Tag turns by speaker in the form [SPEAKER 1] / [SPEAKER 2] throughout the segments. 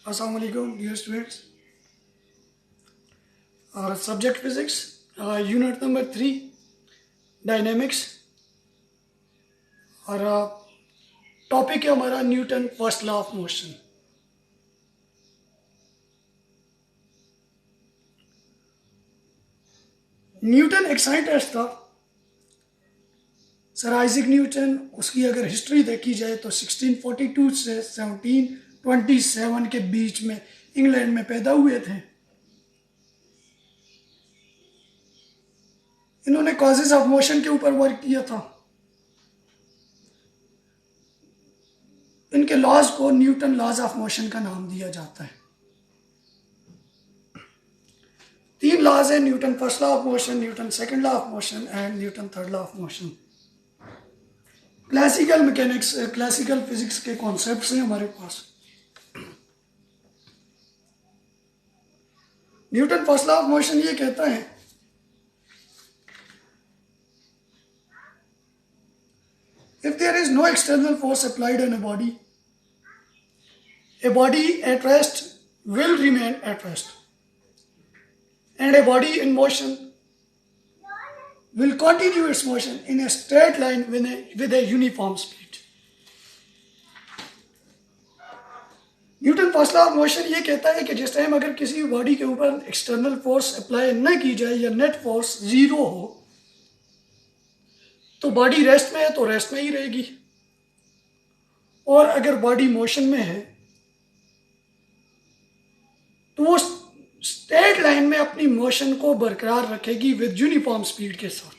[SPEAKER 1] Assalamu alaikum, dear students. Subject physics, unit number 3, dynamics. और topic है हमारा Newton first law of motion. Newton एक scientist था. Sir Isaac Newton, उसकी अगर हिस्ट्री देखी जाए तो 1642 से 1727 के बीच में इंग्लैंड में पैदा हुए थे. इन्होंने कॉजेज ऑफ मोशन के ऊपर वर्क किया था. इनके लॉज को न्यूटन लॉज ऑफ मोशन का नाम दिया जाता है. 3 लॉज है: Newton first law of motion, Newton second law of motion and Newton third law of motion. Classical mechanics, classical physics के कॉन्सेप्ट्स हैं हमारे पास. Newton first law of motion ये कहता है if there is no external force applied on a body at rest will remain at rest, and a body in motion will continue its motion in a straight line with a uniform speed. Newton first law of motion ये कहता है कि जिस time अगर किसी body के ऊपर external force apply न की जाए या नेट फोर्स 0 हो तो बॉडी रेस्ट में है तो रेस्ट में ही रहेगी, और अगर बॉडी मोशन में है तो वो स्ट्रेट लाइन में अपनी मोशन को बरकरार रखेगी विद यूनिफॉर्म स्पीड के साथ.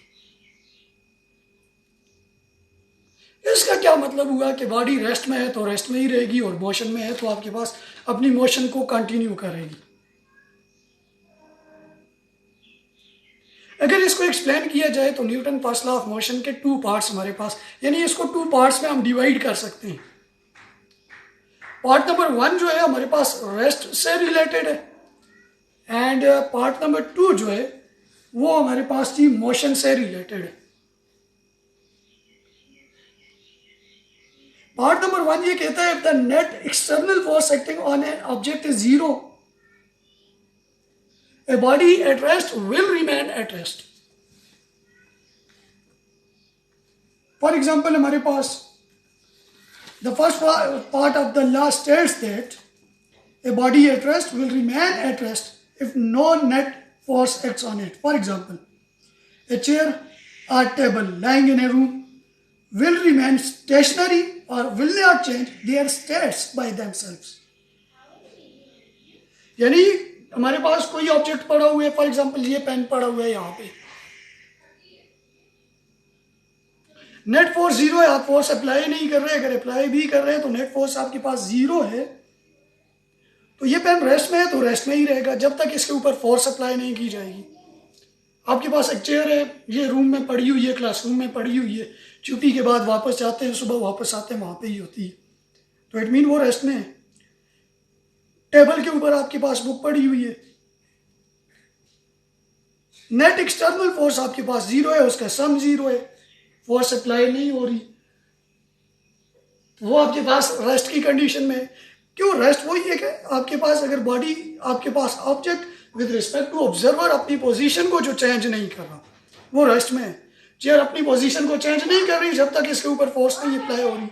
[SPEAKER 1] इसका क्या मतलब हुआ कि बॉडी रेस्ट में है तो रेस्ट में ही रहेगी और मोशन में है तो आपके पास अपनी मोशन को कंटिन्यू करेगी. अगर इसको एक्सप्लेन किया जाए तो Newton first law of motion के 2 पार्ट्स हमारे पास, यानी इसको 2 पार्ट्स में हम डिवाइड कर सकते हैं. पार्ट नंबर 1 जो है हमारे पास रेस्ट से रिलेटेड है, एंड पार्ट नंबर 2 जो है वो हमारे पास थी मोशन से रिलेटेड है. पार्ट नंबर 1 ये कहता है the net external force acting on an object is 0, a body at rest will remain at rest. For example, हमारे पास the first part of the law states that a body at rest will remain at rest if no net force acts on it. For example, a chair or table lying in a room will remain stationary or will not change their states by themselves. यानी हमारे पास कोई object पड़ा हुआ है, for example ये pen पड़ा हुआ है यहाँ पे, नेट फोर्स 0 है, आप फोर्स अप्लाई नहीं कर रहे. अगर अप्लाई भी कर रहे हैं तो नेट फोर्स आपके पास 0 है, तो ये पेन रेस्ट में है तो रेस्ट में ही रहेगा जब तक इसके ऊपर फोर्स अप्लाई नहीं की जाएगी. आपके पास एक चेयर है, ये रूम में पड़ी हुई है, क्लासरूम में पड़ी हुई है, छुट्टी के बाद वापस जाते हैं, सुबह वापस आते हैं, वहाँ पे ही होती है, तो इट मीन वो रेस्ट में है. टेबल के ऊपर आपके पास बुक पड़ी हुई है, नेट एक्सटर्नल फोर्स आपके पास 0 है, उसका सम 0 है, फोर्स अप्लाई नहीं हो रही, वो आपके पास रेस्ट की कंडीशन में है. क्यों रेस्ट? वही है कि आपके पास अगर बॉडी, आपके पास object with respect to observer अपनी पोजीशन को जो चेंज नहीं कर रहा वो रेस्ट में है. चेयर अपनी पोजीशन को चेंज नहीं कर रही जब तक इसके ऊपर फोर्स नहीं अप्लाई हो रही.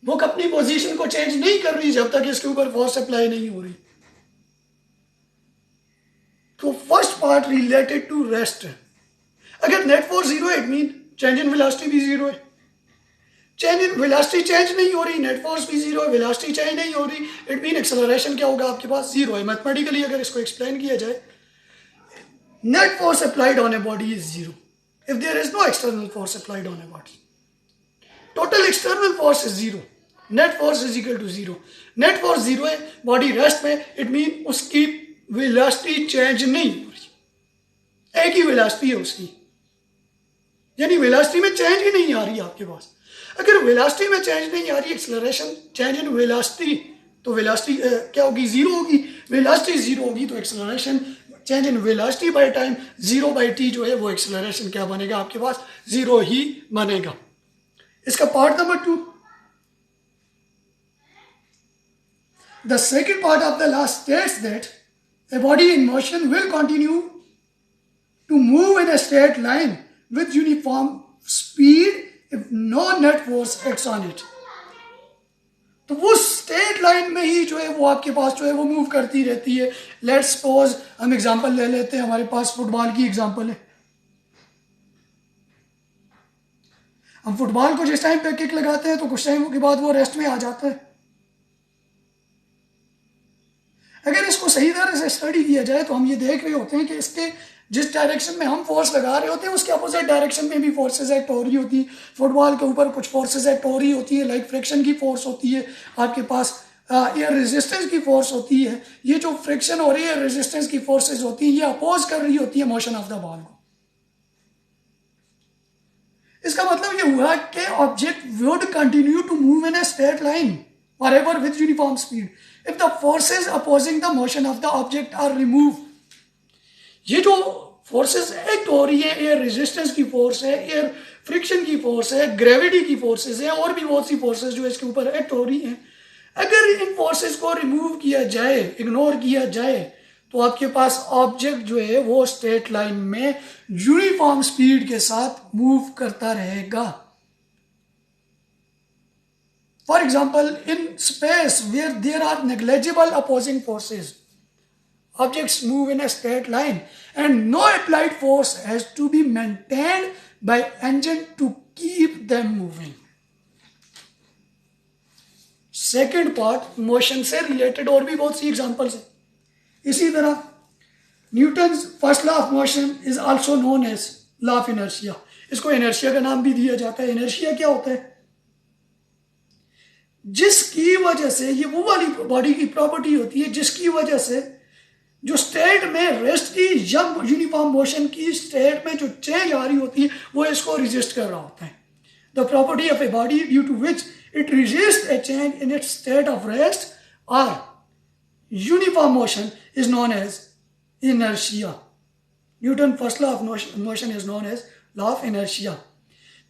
[SPEAKER 1] बुक अपनी पोजीशन को चेंज नहीं कर रही जब तक इसके ऊपर फोर्स अप्लाई नहीं हो रही. तो first part related to rest है. अगर नेट फोर्स 0 है, it mean change in velocity भी 0 है. चेंज इन वेलोसिटी चेंज नहीं हो रही, नेट फोर्स भी 0 है, वेलोसिटी चेंज नहीं हो रही, इट मीन एक्सेलरेशन क्या होगा आपके पास 0 है. मैथमेटिकली अगर इसको एक्सप्लेन किया जाए, net force applied on a body is 0 if there is no external force applied on a body. Total external force is 0, net force is equal to 0. Net force 0 है, body rest में, it mean उसकी velocity change नहीं हो रही, एक ही velocity है उसकी, यानी वेलोसिटी में चेंज ही नहीं आ रही आपके पास. अगर वेलोसिटी में चेंज नहीं आ रही, एक्सेलरेशन चेंज इन वेलोसिटी, तो वेलोसिटी क्या होगी? 0 होगी. वेलोसिटी 0 होगी तो acceleration change in velocity by time 0/t जो है वो एक्सेलरेशन क्या बनेगा आपके पास, 0 ही बनेगा। इसका part number 2, the second part of the law states that a body in motion will continue to move in a straight line with uniform speed if no net force acts on it। तो वो straight line में ही जो है वो आपके पास जो है वो मूव करती रहती है। लेट्स सपोज हम एग्जांपल ले लेते हैं, हमारे पास फुटबॉल की एग्जांपल है। हम फुटबॉल को जिस टाइम पे किक लगाते हैं तो कुछ टाइम के बाद वो रेस्ट में आ जाता है। अगर इसको सही तरह से स्टडी किया जाए तो हम ये देख रहे होते हैं कि इसके जिस डायरेक्शन में हम फोर्स लगा रहे होते हैं उसके अपोजिट डायरेक्शन में भी फोर्सेस एक्ट हो रही होती है। फुटबॉल के ऊपर कुछ फोर्सेस एक्ट हो रही होती है, लाइक फ्रिक्शन की फोर्स होती है, आपके पास एयर रेजिस्टेंस की फोर्स होती है। ये जो फ्रिक्शन हो रही है, रेजिस्टेंस की फोर्सेस होती है, ये अपोज कर रही होती है मोशन ऑफ द बॉल को। इसका मतलब ये हुआ कि object would continue to move in a straight line forever with uniform speed if the forces opposing the motion of the object are removed। ये जो फोर्सेस एक्ट हो रही है, एयर रेजिस्टेंस की फोर्स है, एयर फ्रिक्शन की force है, gravity की फोर्सेस है, और भी बहुत सी फोर्सेस जो इसके ऊपर एक्ट हो रही हैं, अगर इन फोर्सेस को रिमूव किया जाए, इग्नोर किया जाए, तो आपके पास ऑब्जेक्ट जो है वो स्ट्रेट लाइन में यूनिफॉर्म स्पीड के साथ मूव करता रहेगा। For example, in space where there are negligible opposing forces, objects move in a straight line and no applied force has to be maintained by engine to keep them moving। Second part, motion से related और भी बहुत सी examples हैं। इसी तरह Newton's first law of motion is also known as law of inertia. इसको inertia का नाम भी दिया जाता है। इनर्शिया क्या होता है? जिसकी वजह से, ये वो वाली बॉडी की प्रॉपर्टी होती है जिसकी वजह से जो स्टेट में रेस्ट की या यूनिफॉर्म मोशन की स्टेट में जो चेंज आ रही होती है वो इसको रेजिस्ट कर रहा होता है। The property of a body due to which it resist a change in its state of rest और uniform motion is known as inertia. Newton first law of motion is known as law of inertia.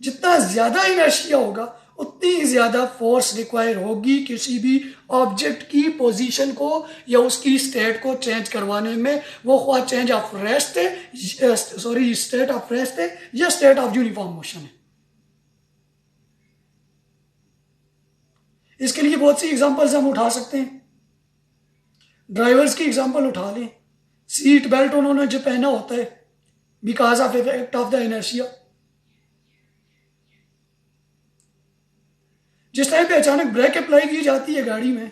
[SPEAKER 1] जितना ज्यादा inertia होगा उतनी ज्यादा force require होगी किसी भी object की पोजीशन को या उसकी स्टेट को चेंज करवाने में, वो ख्वाह चेंज ऑफ रेस्ट है, सॉरी स्टेट ऑफ रेस्ट है या स्टेट ऑफ यूनिफॉर्म मोशन है। इसके लिए बहुत सी एग्जांपल्स हम उठा सकते हैं। ड्राइवर्स की एग्जांपल उठा लें। सीट बेल्ट उन्होंने जो पहना होता है because of effect of the inertia. जिस टाइम पे अचानक ब्रेक अप्लाई की जाती है गाड़ी में,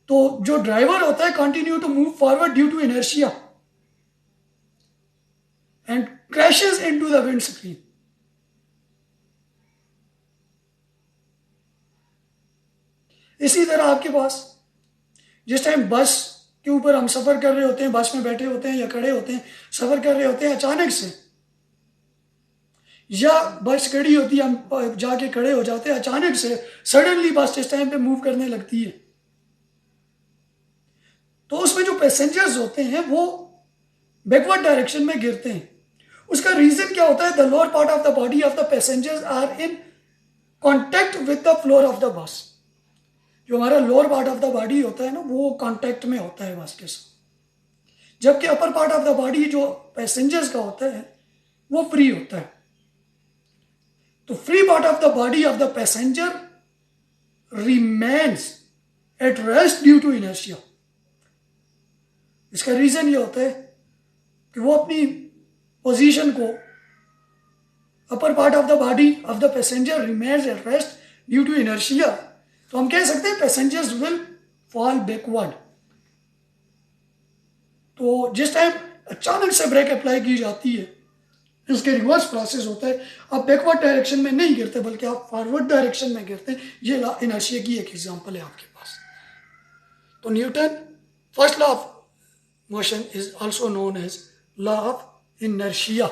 [SPEAKER 1] तो जो ड्राइवर होता है continue to move forward due to inertia and crashes into the windscreen. इसी तरह आपके पास जिस टाइम बस के ऊपर हम सफर कर रहे होते हैं, बस में बैठे होते हैं या खड़े होते हैं, सफर कर रहे होते हैं, अचानक से या बस खड़ी होती है, हम जाके खड़े हो जाते हैं, अचानक से सडनली बस जिस टाइम पे मूव करने लगती है, तो उसमें जो पैसेंजर्स होते हैं वो बैकवर्ड डायरेक्शन में गिरते हैं। उसका रीजन क्या होता है? The lower part of the body of the passengers are in contact with the floor of the bus. जो हमारा lower part of the body होता है ना, वो कॉन्टेक्ट में होता है बस के साथ, जबकि upper part of the body जो पैसेंजर्स का होता है वो फ्री होता है। तो free part of the body of the passenger remains at rest due to inertia. इसका रीजन ये होता है कि वो अपनी पोजीशन को, upper part of the body of the passenger remains at rest due to inertia. तो हम कह सकते हैं पैसेंजर्स विल फॉल बैकवर्ड। तो जिस टाइम अचानक से ब्रेक अप्लाई की जाती है, इसके रिवर्स प्रोसेस होता है। आप बैकवर्ड डायरेक्शन में नहीं गिरते बल्कि आप फॉरवर्ड डायरेक्शन में गिरते हैं। ये लॉ इनर्शिया की एक एग्जांपल है आपके पास। तो Newton first law of motion is also known as law of inertia.